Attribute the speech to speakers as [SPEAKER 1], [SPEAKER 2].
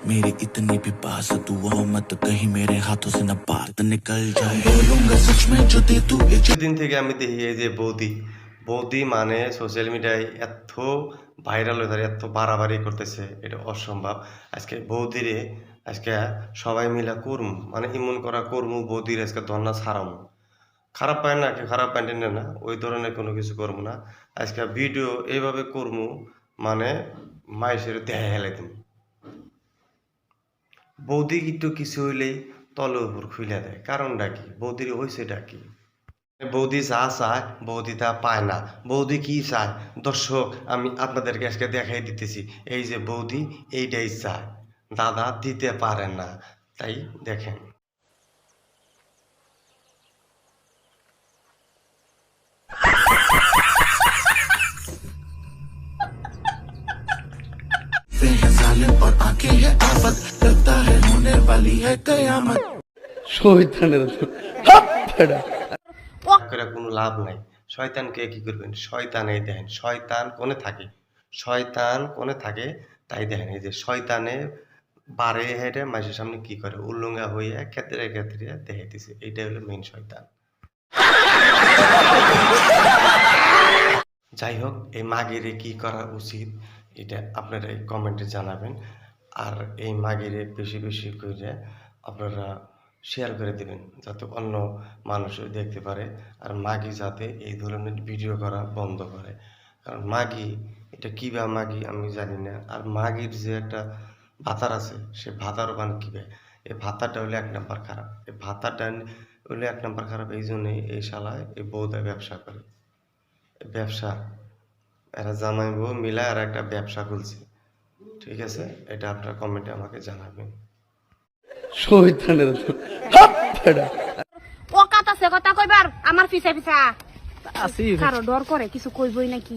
[SPEAKER 1] मेरी इतनी भी पास तू वो मत कहीं मेरे हाथों से न पार निकल जाए बोलूंगा सच में जो दे तू
[SPEAKER 2] দিন থেকে আমি দেখি এই যে বৌদি বৌদি মানে সোশ্যাল মিডিয়ায় এত ভাইরাল হয়ে থাকে, এত বাড়াবাড়ি করতেছে, এটা অসম্ভব। আজকে বৌদিরে আজকে সবাই মিলা করমু, মানে ইমন করা করমু, বৌদির আজকে ধর্না ছাড়ামু। খারাপ পায় না, কি খারাপ পায় না, ওই ধরনের কোনো কিছু করবো না। আজকে ভিডিও এইভাবে করমু, মানে মাইসের দেহে হেলে দিন। বৌদি একটু কিছু হইলেই তলে উপর খুলে দেয়, কারণটা কি? বৌদির হয়েছেটা কি? বৌদি যা চায় বৌদি তা পায় না। বৌদি কি চায় দর্শক আমি আপনাদেরকে আজকে দেখাই দিতেছি। এই যে বৌদি এইটাই চায়, দাদা দিতে পারে না, তাই দেখেন।
[SPEAKER 1] और आंखें है आफत लगता है होने वाली है कयामत
[SPEAKER 2] কোনো লাভ নাই। শয়তানকে কি করবেন? শয়তানেই দেখেন, শয়তান কোনে থাকে, শয়তান কোনে থাকে তাই দেখেন। এই যে শয়তানে বারে হেঁটে মাসের সামনে কি করে, উল্লঙ্গা হয়ে ক্ষেত্রে ক্ষেত্রে দেখাইতেছে, এইটাই হলো মেইন শয়তান। যাই হোক, এই মাগিরে কি করা উচিত এটা আপনারা এই কমেন্টে জানাবেন। আর এই মাগিরে বেশি বেশি করে আপনারা শেয়ার করে দেবেন, যাতে অন্য মানুষও দেখতে পারে। আর মাগি যাতে এই ধরনের ভিডিও করা বন্ধ করে, কারণ মাগি এটা কীভাবে মাগি আমি জানি না। আর মাগির যে একটা ভাতার আছে, সে ভাতারও বান কীভাবে, এই ভাতাটা হলে এক নাম্বার খারাপ। এই ভাতাটা হলে এক নাম্বার খারাপ, এই জন্যই এই শালায় এই বউদা ব্যবসা করে। ব্যবসা এরা জামাই বউ মিলা আর একটা ব্যবসা খুলছে, ঠিক আছে? এটা আপনার কমেন্টে আমাকে জানাবেন।
[SPEAKER 3] ও কাতাছে কথা কইবার আমার পিছে পিছা আসি কারো ডর করে কিছু কইবই নাকি।